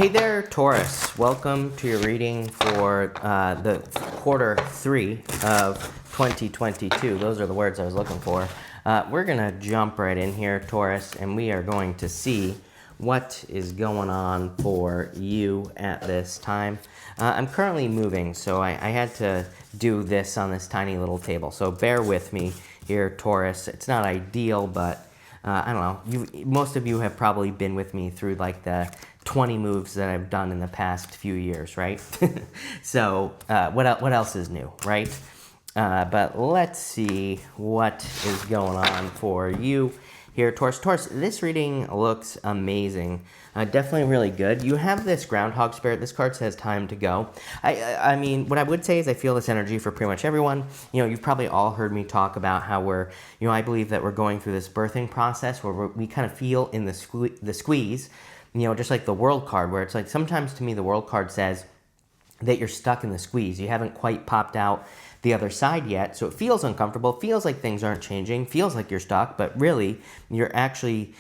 Hey there, Taurus. Welcome to your reading for the quarter 3 of 2022. Those are the words I was looking for. We're going to jump right in here, Taurus, and we are going to see what is going on for you at this time. I'm currently moving, so I had to do this on this tiny little table. So bear with me here, Taurus. It's not ideal, but I don't know. Most of you have probably been with me through like the 20 moves that I've done in the past few years, right? So what else is new, right? But let's see what is going on for you here, Taurus. Taurus, this reading looks amazing. Definitely really good. You have this groundhog spirit. This card says time to go. I mean, what I would say is I feel this energy for pretty much everyone. You know, you've probably all heard me talk about how we're, I believe that we're going through this birthing process where we kind of feel in the squeeze, just like the world card, where it's like sometimes to me the world card says that you're stuck in the squeeze. You haven't quite popped out the other side yet, so it feels uncomfortable, feels like things aren't changing, feels like you're stuck, but really you're actually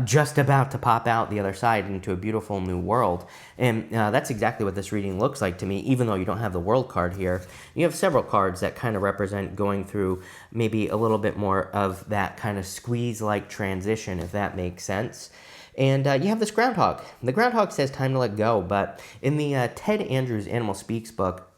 just about to pop out the other side into a beautiful new world. And that's exactly what this reading looks like to me, even though you don't have the world card here. You have several cards that kind of represent going through maybe a little bit more of that kind of squeeze-like transition, if that makes sense. And you have this groundhog. The groundhog says time to let go, but in the Ted Andrews Animal Speaks book,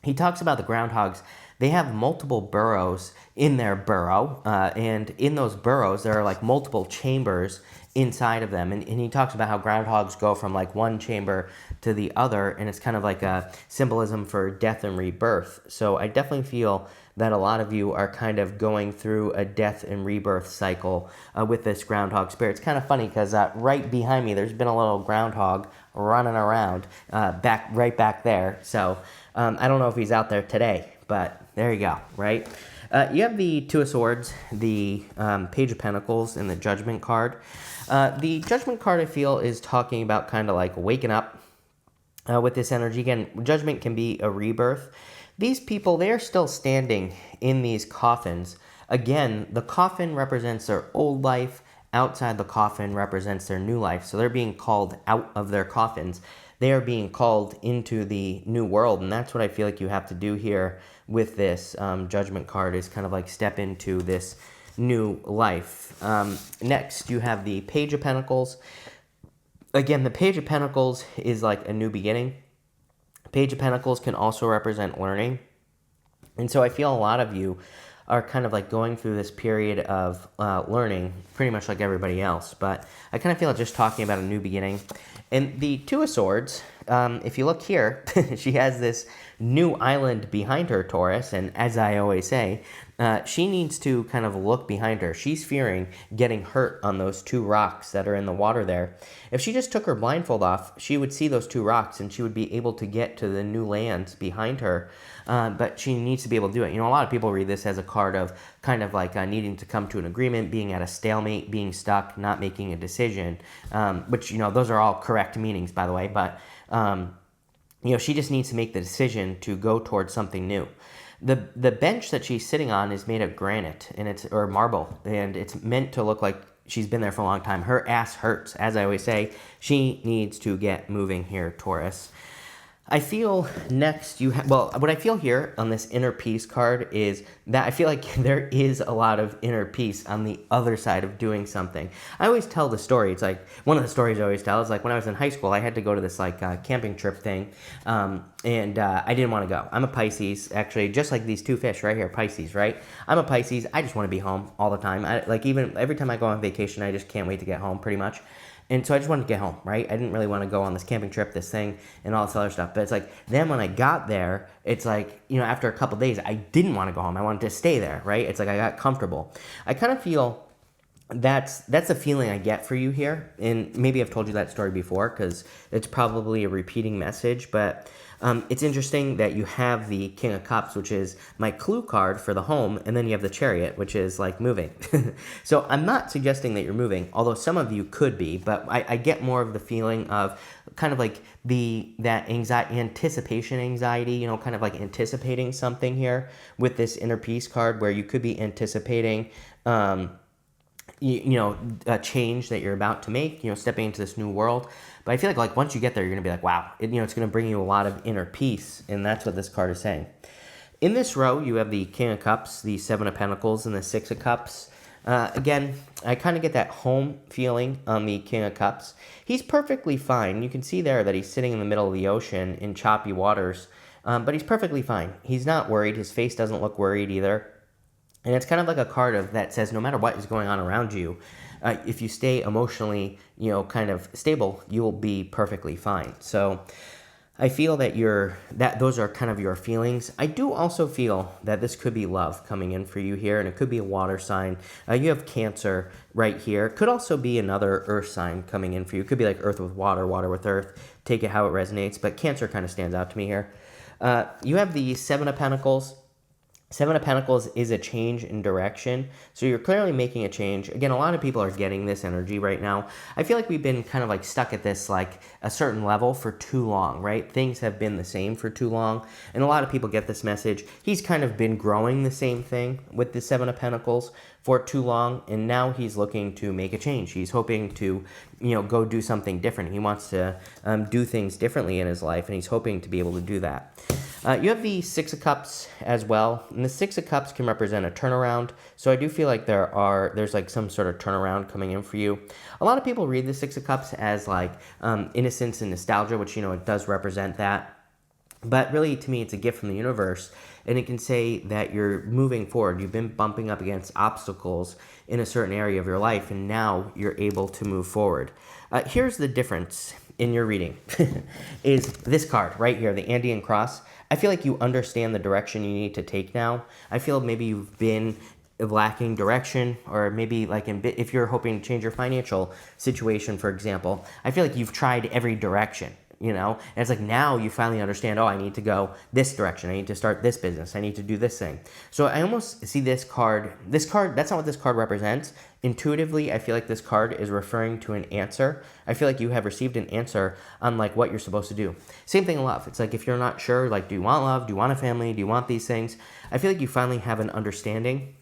he talks about the groundhogs. They have multiple burrows in their burrow, and in those burrows, there are like multiple chambers inside of them. And he talks about how groundhogs go from like one chamber to the other, and it's kind of like a symbolism for death and rebirth. So I definitely feel that a lot of you are kind of going through a death and rebirth cycle with this groundhog spirit. It's kind of funny because right behind me, there's been a little groundhog running around right back there. So I don't know if he's out there today, but there you go, right? You have the Two of Swords, the Page of Pentacles, and the Judgment card. The Judgment card, I feel, is talking about kind of like waking up with this energy. Again, Judgment can be a rebirth. These people, they are still standing in these coffins. Again, the coffin represents their old life. Outside the coffin represents their new life. So they're being called out of their coffins. They are being called into the new world. And that's what I feel like you have to do here with this Judgment card, is kind of like step into this new life. Next, you have the Page of Pentacles. Again, the Page of Pentacles is like a new beginning. Page of Pentacles can also represent learning. And so I feel a lot of you are kind of like going through this period of learning, pretty much like everybody else. But I kind of feel like just talking about a new beginning. And the Two of Swords, if you look here, she has this new island behind her, Taurus. And as I always say, she needs to kind of look behind her. She's fearing getting hurt on those two rocks that are in the water there. If she just took her blindfold off, she would see those two rocks and she would be able to get to the new lands behind her. But she needs to be able to do it. A lot of people read this as a card of kind of like needing to come to an agreement, being at a stalemate, being stuck, not making a decision, which, those are all correct meanings, by the way. But, she just needs to make the decision to go towards something new. The bench that she's sitting on is made of granite or marble, and it's meant to look like she's been there for a long time. Her ass hurts, as I always say. She needs to get moving here, Taurus. I feel next what I feel here on this inner peace card is that I feel like there is a lot of inner peace on the other side of doing something. I always tell the story. It's like one of the stories I always tell is like when I was in high school, I had to go to this like camping trip thing, and I didn't want to go. I'm a Pisces, actually, just like these two fish right here, Pisces, right? I'm a Pisces. I just want to be home all the time. Even every time I go on vacation, I just can't wait to get home, pretty much. And so I just wanted to get home, right? I didn't really want to go on this camping trip, this thing, and all this other stuff. But it's like, then when I got there, it's like, after a couple of days, I didn't want to go home. I wanted to stay there, right? It's like I got comfortable. I kind of feel that's the feeling I get for you here. And maybe I've told you that story before because it's probably a repeating message. But it's interesting that you have the King of Cups, which is my clue card for the home, and then you have the Chariot, which is like moving. So I'm not suggesting that you're moving, although some of you could be, but I get more of the feeling of kind of like that anticipation anxiety, kind of like anticipating something here with this inner peace card, where you could be anticipating a change that you're about to make, stepping into this new world. But I feel like once you get there, you're going to be like, wow, it's going to bring you a lot of inner peace. And that's what this card is saying. In this row, you have the King of Cups, the Seven of Pentacles, and the Six of Cups. Again, I kind of get that home feeling on the King of Cups. He's perfectly fine. You can see there that he's sitting in the middle of the ocean in choppy waters, but he's perfectly fine. He's not worried. His face doesn't look worried either. And it's kind of like a card that says no matter what is going on around you, if you stay emotionally, kind of stable, you will be perfectly fine. So I feel that those are kind of your feelings. I do also feel that this could be love coming in for you here, and it could be a water sign. You have Cancer right here. It could also be another earth sign coming in for you. It could be like earth with water, water with earth. Take it how it resonates, but Cancer kind of stands out to me here. You have the Seven of Pentacles. Seven of Pentacles is a change in direction, so you're clearly making a change. Again, a lot of people are getting this energy right now. I feel like we've been kind of stuck at this a certain level for too long, right? Things have been the same for too long, and a lot of people get this message. He's kind of been growing the same thing with the Seven of Pentacles for too long, and now he's looking to make a change. He's hoping to, go do something different. He wants to do things differently in his life, and he's hoping to be able to do that. You have the Six of Cups as well, and the Six of Cups can represent a turnaround, so I do feel like there's some sort of turnaround coming in for you. A lot of people read the Six of Cups as innocence and nostalgia, which, it does represent that. But really, to me, it's a gift from the universe, and it can say that you're moving forward. You've been bumping up against obstacles in a certain area of your life, and now you're able to move forward. Here's the difference in your reading, is this card right here, the Andean Cross. I feel like you understand the direction you need to take now. I feel maybe you've been lacking direction, or maybe if you're hoping to change your financial situation, for example, I feel like you've tried every direction. And it's now you finally understand, I need to go this direction. I need to start this business. I need to do this thing. So I almost see this card, that's not what this card represents. Intuitively, I feel like this card is referring to an answer. I feel like you have received an answer on what you're supposed to do. Same thing in love. It's if you're not sure, do you want love? Do you want a family? Do you want these things? I feel like you finally have an understanding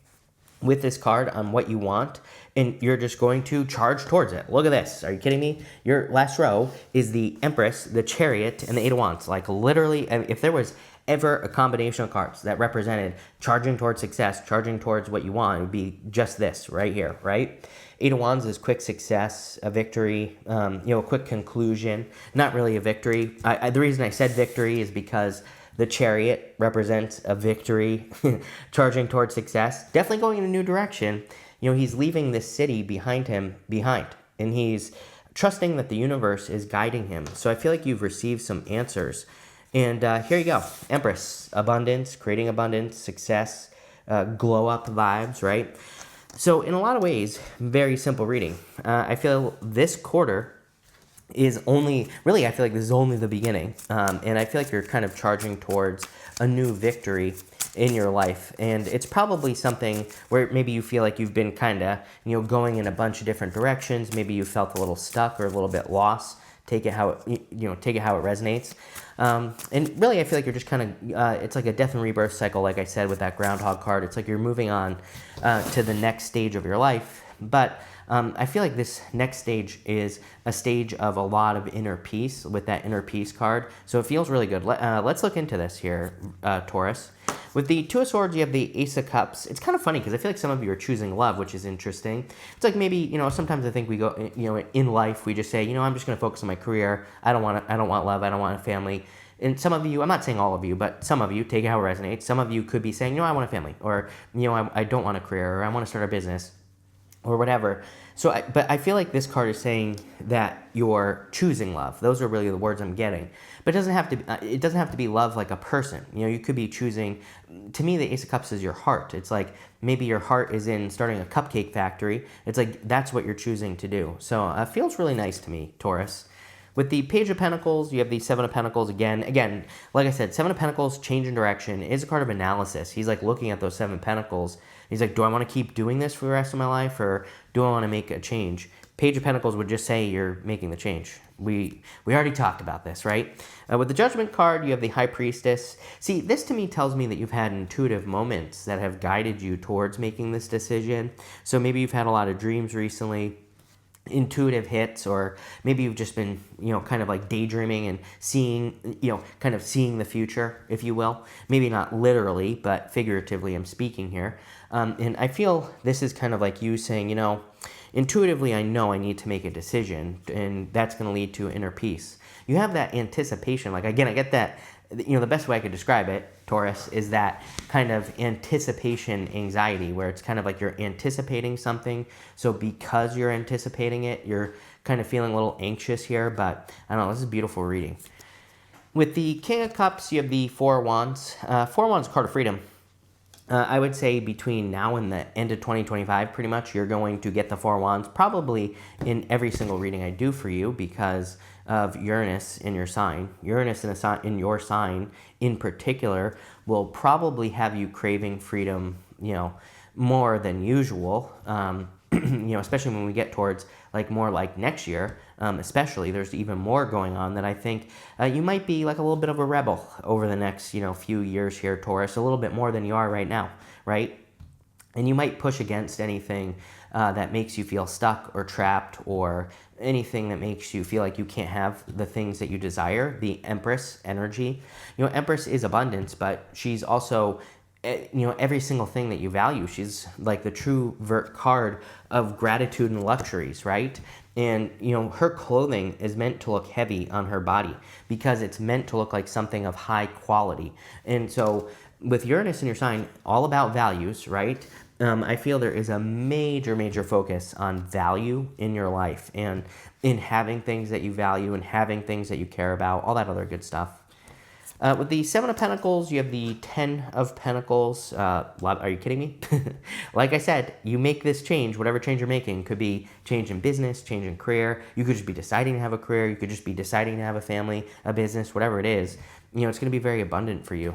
with this card on what you want, and you're just going to charge towards it. Look at this. Are you kidding me? Your last row is the Empress, the Chariot, and the Eight of Wands. Literally, if there was ever a combination of cards that represented charging towards success, charging towards what you want, it would be just this right here, right? Eight of Wands is quick success, a victory, a quick conclusion. Not really a victory. The reason I said victory is because the Chariot represents a victory, charging towards success, definitely going in a new direction. He's leaving this city behind, and he's trusting that the universe is guiding him. So I feel like you've received some answers. And here you go. Empress, abundance, creating abundance, success, glow up vibes, right? So in a lot of ways, very simple reading. I feel this quarter is I feel like this is only the beginning. And I feel like you're kind of charging towards a new victory in your life. And it's probably something where maybe you feel like you've been kind of, going in a bunch of different directions. Maybe you felt a little stuck or a little bit lost. Take it how it resonates. And really, I feel like you're just kind of, it's like a death and rebirth cycle, like I said, with that groundhog card. It's like you're moving on to the next stage of your life. But I feel like this next stage is a stage of a lot of inner peace with that inner peace card. So it feels really good. Let's look into this here, Taurus. With the Two of Swords, you have the Ace of Cups. It's kind of funny because I feel like some of you are choosing love, which is interesting. It's maybe, sometimes I think we go, in life, we just say, I'm just going to focus on my career. I don't want love. I don't want a family. And some of you, I'm not saying all of you, but some of you, take it how it resonates. Some of you could be saying, I want a family, or, I don't want a career, or I want to start a business, or whatever. But I feel like this card is saying that you're choosing love. Those are really the words I'm getting. But it doesn't have to be love like a person. You could be choosing. To me, the Ace of Cups is your heart. It's maybe your heart is in starting a cupcake factory. It's that's what you're choosing to do. So it feels really nice to me, Taurus. With the Page of Pentacles, you have the Seven of Pentacles again. Again, like I said, Seven of Pentacles, change in direction, is a card of analysis. He's looking at those Seven Pentacles. He's do I want to keep doing this for the rest of my life, or do I want to make a change? Page of Pentacles would just say you're making the change. We already talked about this, right? With the Judgment card, you have the High Priestess. See, this to me tells me that you've had intuitive moments that have guided you towards making this decision. So maybe you've had a lot of dreams recently. intuitive hits, or maybe you've just been, kind of like daydreaming and seeing, kind of seeing the future, if you will. Maybe not literally, but figuratively I'm speaking here. And I feel this is kind of like you saying, intuitively I know I need to make a decision, and that's going to lead to inner peace. You have that anticipation. Like, again, I get that, the best way I could describe it, Taurus, is that kind of anticipation anxiety, where it's kind of like you're anticipating something. So because you're anticipating it, you're kind of feeling a little anxious here. But I don't know, this is a beautiful reading. With the King of Cups, you have the Four of Wands. Four of Wands, card of freedom. I would say between now and the end of 2025, pretty much, you're going to get the Four of Wands probably in every single reading I do for you, because of Uranus in your sign. Uranus in your sign in particular will probably have you craving freedom, more than usual. Especially when we get towards more like next year, especially, there's even more going on that I think you might be like a little bit of a rebel over the next, few years here, Taurus, a little bit more than you are right now, right? And you might push against anything that makes you feel stuck or trapped, or anything that makes you feel like you can't have the things that you desire. The Empress energy, Empress is abundance, but she's also, every single thing that you value. She's like the true card of gratitude and luxuries, right? And, her clothing is meant to look heavy on her body, because it's meant to look like something of high quality. And so with Uranus in your sign, all about values, right? I feel there is a major, major focus on value in your life, and in having things that you value and having things that you care about, all that other good stuff. With the Seven of Pentacles, you have the Ten of Pentacles. Are you kidding me? Like I said, you make this change, whatever change you're making. Could be change in business, change in career. You could just be deciding to have a career. You could just be deciding to have a family, a business, whatever it is. It's going to be very abundant for you.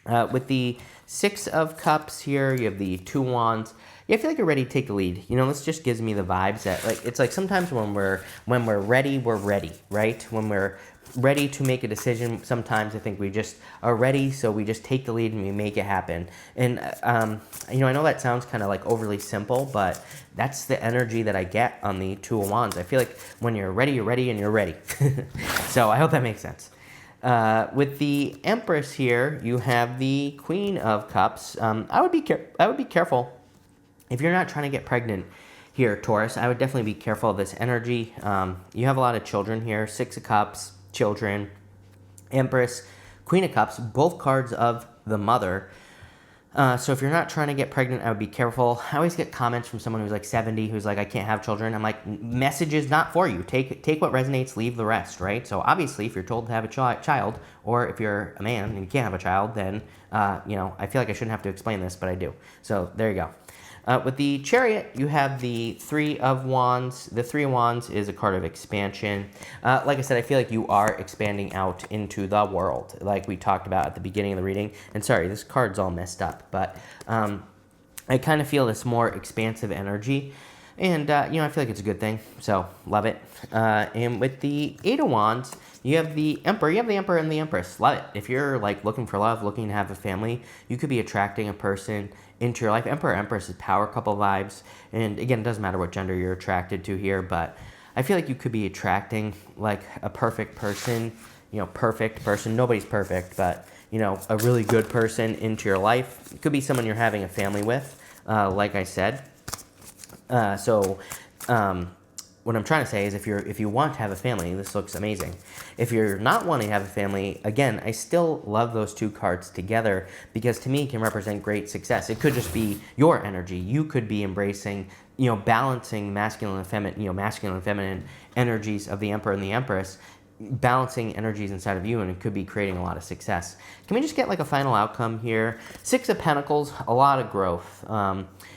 With the Six of Cups here, you have the Two Wands. Yeah, I feel like you're ready to take the lead. This just gives me the vibes that, it's like sometimes when we're ready, we're ready, right? When we're ready to make a decision, sometimes I think we just are ready, so we just take the lead and we make it happen. And I know that sounds kind of like overly simple, but that's the energy that I get on the Two of Wands. I feel like when you're ready, and you're ready. So I hope that makes sense. With the Empress here, you have the Queen of Cups. I would be careful if you're not trying to get pregnant here, Taurus. I would definitely be careful of this energy. You have a lot of children here. Six of Cups, children, Empress, Queen of Cups, both cards of the mother. So if you're not trying to get pregnant, I would be careful. I always get comments from someone who's like 70, who's like, I can't have children. I'm like, message is not for you. Take what resonates, leave the rest, right? So obviously, if you're told to have a child, or if you're a man and you can't have a child, then, I feel like I shouldn't have to explain this, but I do. So there you go. With the Chariot, you have the Three of Wands. The Three of Wands is a card of expansion. Like I said, I feel like you are expanding out into the world, like we talked about at the beginning of the reading. And sorry, this card's all messed up, but I kind of feel this more expansive energy. And, I feel like it's a good thing, so love it. And with the Eight of Wands, you have the Emperor. You have the Emperor and the Empress. Love it. If you're, looking for love, looking to have a family, you could be attracting a person into your life. Emperor, Empress is power couple vibes. And, again, it doesn't matter what gender you're attracted to here, but I feel like you could be attracting, a perfect person. Perfect person. Nobody's perfect, but, a really good person into your life. It could be someone you're having a family with, like I said. What I'm trying to say is if you want to have a family, this looks amazing. If you're not wanting to have a family, again, I still love those two cards together, because to me it can represent great success. It could just be your energy. You could be embracing, balancing masculine and feminine energies of the Emperor and the Empress, balancing energies inside of you, and it could be creating a lot of success. Can we just get a final outcome here? Six of Pentacles, a lot of growth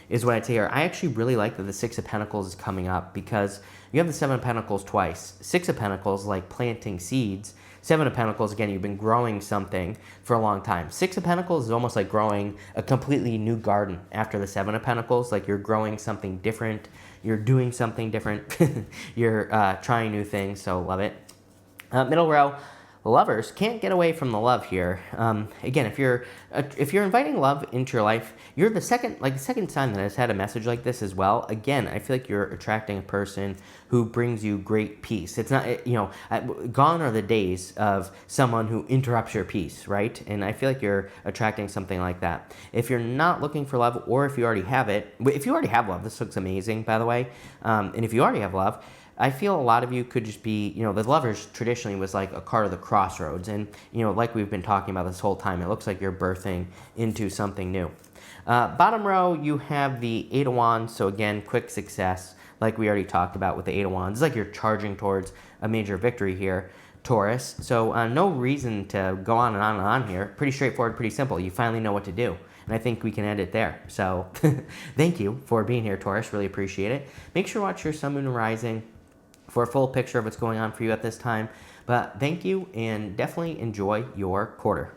is what I'd say here. I actually really like that the Six of Pentacles is coming up, because you have the Seven of Pentacles twice. Six of Pentacles, like planting seeds. Seven of Pentacles, again, you've been growing something for a long time. Six of Pentacles is almost like growing a completely new garden after the Seven of Pentacles. Like you're growing something different. You're doing something different. You're trying new things, so love it. Middle row, Lovers can't get away from the love here. Again, if you're inviting love into your life, you're the second sign that has had a message like this as well. Again, I feel like you're attracting a person who brings you great peace. It's not, gone are the days of someone who interrupts your peace, right? And I feel like you're attracting something like that. If you're not looking for love, or if you already have it, if you already have love, this looks amazing, by the way. And if you already have love, I feel a lot of you could just be, the lovers traditionally was like a card of the crossroads. And, like we've been talking about this whole time, it looks like you're birthing into something new. Bottom row, you have the Eight of Wands. So again, quick success, like we already talked about with the Eight of Wands. It's like you're charging towards a major victory here, Taurus. So no reason to go on and on and on here. Pretty straightforward, pretty simple. You finally know what to do. And I think we can end it there. So thank you for being here, Taurus. Really appreciate it. Make sure to watch your sun, moon, and rising for a full picture of what's going on for you at this time. But thank you, and definitely enjoy your quarter.